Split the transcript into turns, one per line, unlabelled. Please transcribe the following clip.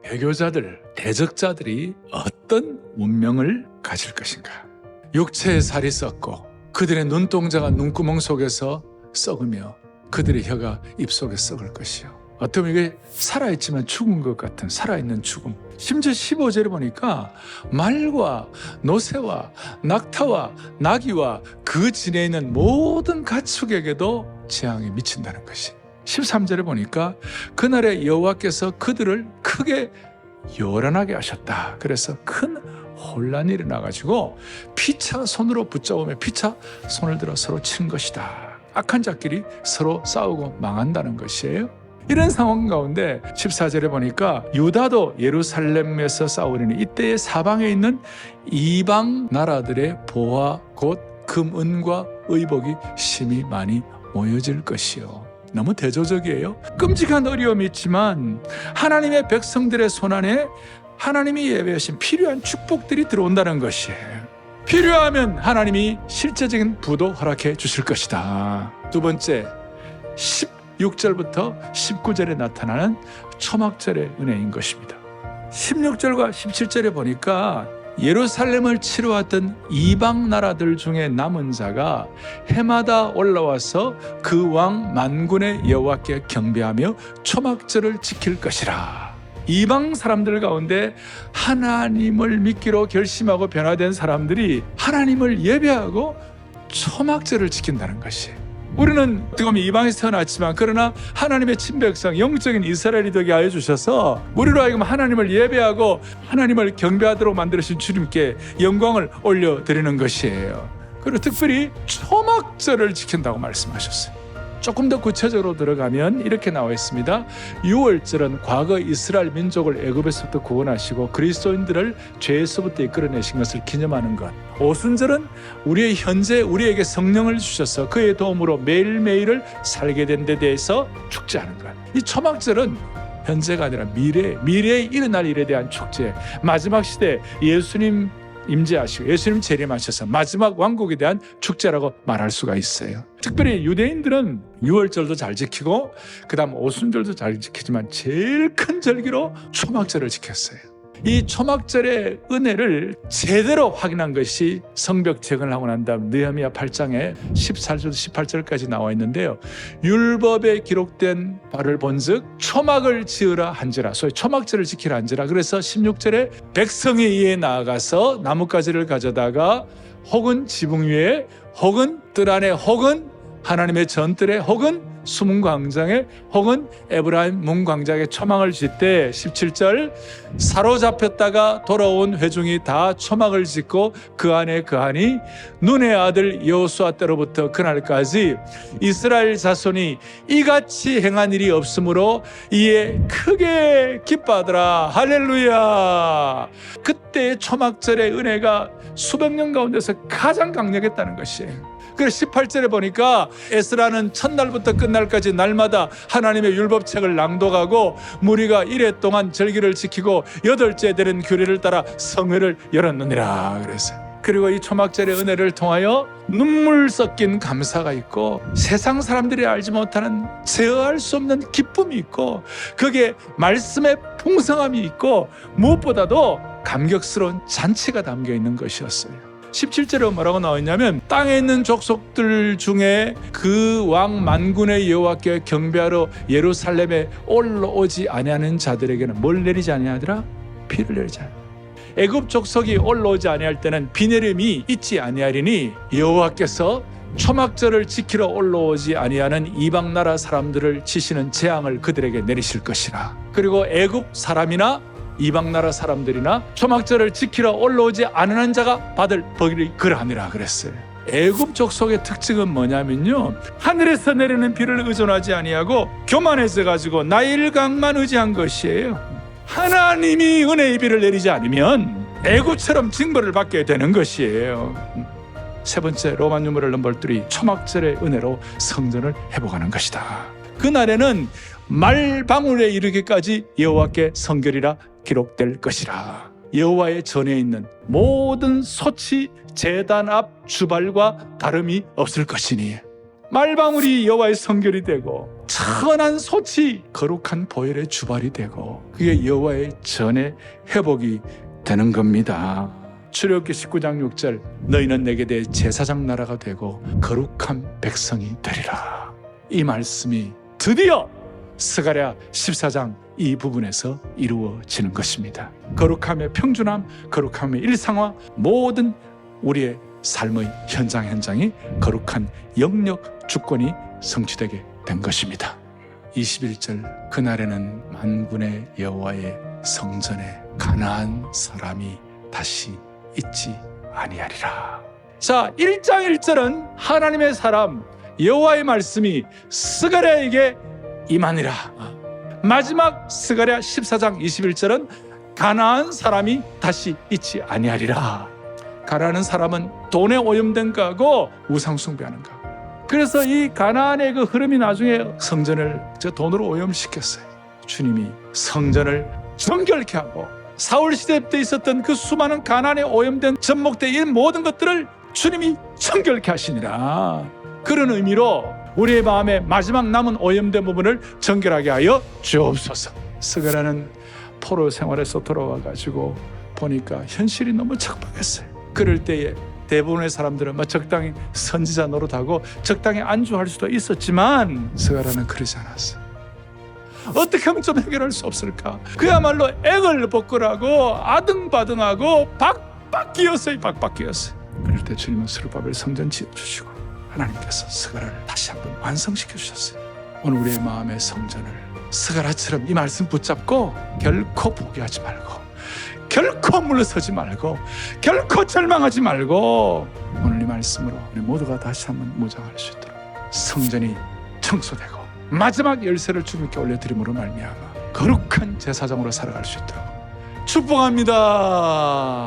배교자들, 대적자들이 어떤 운명을 가질 것인가. 육체의 살이 썩고 그들의 눈동자가 눈구멍 속에서 썩으며 그들의 혀가 입속에 썩을 것이요. 어떻게 보면 이게 살아있지만 죽은 것 같은 살아있는 죽음. 심지어 15절에 보니까 말과 노새와 낙타와 나귀와 그 진에 있는 모든 가축에게도 재앙이 미친다는 것이. 13절에 보니까 그날에 여호와께서 그들을 크게 요란하게 하셨다. 그래서 큰 혼란이 일어나가지고 피차 손으로 붙잡으며 피차 손을 들어 서로 치는 것이다. 악한 자끼리 서로 싸우고 망한다는 것이에요. 이런 상황 가운데 14절에 보니까 유다도 예루살렘에서 싸우리니 이때에 사방에 있는 이방 나라들의 보화 곧 금, 은과 의복이 심히 많이 모여질 것이요. 너무 대조적이에요. 끔찍한 어려움이 있지만 하나님의 백성들의 손안에 하나님이 예배하신 필요한 축복들이 들어온다는 것이에요. 필요하면 하나님이 실제적인 부도 허락해 주실 것이다. 두 번째, 16절부터 19절에 나타나는 초막절의 은혜인 것입니다. 16절과 17절에 보니까 예루살렘을 치러왔던 이방 나라들 중에 남은 자가 해마다 올라와서 그 왕 만군의 여호와께 경배하며 초막절을 지킬 것이라. 이방 사람들 가운데 하나님을 믿기로 결심하고 변화된 사람들이 하나님을 예배하고 초막절을 지킨다는 것이에요. 우리는 어떻게 보면 이방에서 태어났지만 그러나 하나님의 친백성 영적인 이스라엘이 되게 하여 주셔서 우리로 하여금 하나님을 예배하고 하나님을 경배하도록 만들으신 주님께 영광을 올려드리는 것이에요. 그리고 특별히 초막절을 지킨다고 말씀하셨어요. 조금 더 구체적으로 들어가면 이렇게 나와 있습니다. 유월절은 과거 이스라엘 민족을 애굽에서부터 구원하시고 그리스도인들을 죄에서부터 이끌어내신 것을 기념하는 것. 오순절은 우리의 현재 우리에게 성령을 주셔서 그의 도움으로 매일매일을 살게 된 데 대해서 축제하는 것. 이 초막절은 현재가 아니라 미래에 일어날 일에 대한 축제. 마지막 시대 예수님 임재하시고 예수님 재림하셔서 마지막 왕국에 대한 축제라고 말할 수가 있어요. 특별히 유대인들은 유월절도 잘 지키고 그 다음 오순절도 잘 지키지만 제일 큰 절기로 초막절을 지켰어요. 이 초막절의 은혜를 제대로 확인한 것이 성벽 재건을 하고 난 다음 느헤미야 8장에 14절 18절까지 나와 있는데요. 율법에 기록된 바를 본즉 초막을 지으라 한지라. 소위 초막절을 지키라 한지라. 그래서 16절에 백성에 의해 나아가서 나뭇가지를 가져다가 혹은 지붕 위에 혹은 뜰 안에 혹은 하나님의 전뜰에 혹은 수문 광장에 혹은 에브라임 문 광장에 초막을 짓때 17절 사로잡혔다가 돌아온 회중이 다 초막을 짓고 그 안에 거하니 눈의 아들 여호수아 때로부터 그날까지 이스라엘 자손이 이같이 행한 일이 없으므로 이에 크게 기뻐하더라. 할렐루야. 그때의 초막절의 은혜가 수백 년 가운데서 가장 강력했다는 것이에요. 그래서 18절에 보니까 에스라는 첫날부터 끝날까지 날마다 하나님의 율법책을 낭독하고 무리가 이래 동안 절기를 지키고 8째 되는 규례를 따라 성회를 열었느니라 그랬어요. 그리고 이 초막절의 은혜를 통하여 눈물 섞인 감사가 있고 세상 사람들이 알지 못하는 제어할 수 없는 기쁨이 있고 거기에 말씀의 풍성함이 있고 무엇보다도 감격스러운 잔치가 담겨 있는 것이었어요. 17절에 뭐라고 나와 있냐면 땅에 있는 족속들 중에 그 왕 만군의 여호와께 경배하러 예루살렘에 올라오지 아니하는 자들에게는 뭘 내리지 아니하더라? 비를 내리지 아니하더라. 애굽 족속이 올라오지 아니할 때는 비 내림이 있지 아니하리니 여호와께서 초막절을 지키러 올라오지 아니하는 이방 나라 사람들을 치시는 재앙을 그들에게 내리실 것이라. 그리고 애굽 사람이나 이방 나라 사람들이나 초막절을 지키러 올라오지 않은 자가 받을 벌이 그러하니라 그랬어요. 애굽 족속의 특징은 뭐냐면요, 하늘에서 내리는 비를 의존하지 아니하고 교만해져 가지고 나일강만 의지한 것이에요. 하나님이 은혜의 비를 내리지 않으면 애굽처럼 징벌을 받게 되는 것이에요. 세 번째, 로마 누메럴 넘버 3, 초막절의 은혜로 성전을 회복하는 것이다. 그날에는 말방울에 이르기까지 여호와께 성결이라 기록될 것이라. 여호와의 전에 있는 모든 소치 제단 앞 주발과 다름이 없을 것이니 말방울이 여호와의 성결이 되고 천한 소치 거룩한 보혈의 주발이 되고 그게 여호와의 전의 회복이 되는 겁니다. 출애굽기 19장 6절 너희는 내게 대해 제사장 나라가 되고 거룩한 백성이 되리라. 이 말씀이 드디어 스가랴 14장 이 부분에서 이루어지는 것입니다. 거룩함의 평준함, 거룩함의 일상화, 모든 우리의 삶의 현장이 거룩한 영역 주권이 성취되게 된 것입니다. 21절 그날에는 만군의 여호와의 성전에 가나안 사람이 다시 있지 아니하리라. 자, 1장 1절은 하나님의 사람 여호와의 말씀이 스가랴에게 임하니라. 마지막 스가랴 14장 21절은 가나안 사람이 다시 있지 아니하리라. 가나안 사람은 돈에 오염된 거하고 우상 숭배하는 거. 그래서 이 가나안의 그 흐름이 나중에 성전을 돈으로 오염시켰어요. 주님이 성전을 정결케 하고 사울 시대 때 있었던 그 수많은 가나안에 오염된 전목된 이 모든 것들을 주님이 정결케 하시니라. 그런 의미로 우리의 마음에 마지막 남은 오염된 부분을 정결하게 하여 주옵소서. 스가랴는 포로 생활에서 돌아와가지고 보니까 현실이 너무 척박했어요. 그럴 때에 대부분의 사람들은 적당히 선지자 노릇하고 적당히 안주할 수도 있었지만 스가랴는 그러지 않았어요. 어떻게 하면 좀 해결할 수 없을까? 그야말로 액을 벗고라고 아등바등하고 박박 끼었어요. 박박 끼었어요. 그럴 때 주님은 스룹바벨 성전 지어주시고 하나님께서 스가랴를 다시 한번 완성시켜 주셨어요. 오늘 우리의 마음의 성전을 스가랴처럼 이 말씀 붙잡고 결코 포기하지 말고 결코 물러서지 말고 결코 절망하지 말고 오늘 이 말씀으로 우리 모두가 다시 한번 무장할 수 있도록 성전이 청소되고 마지막 열쇠를 주님께 올려드림으로 말미암아 거룩한 제사장으로 살아갈 수 있도록 축복합니다.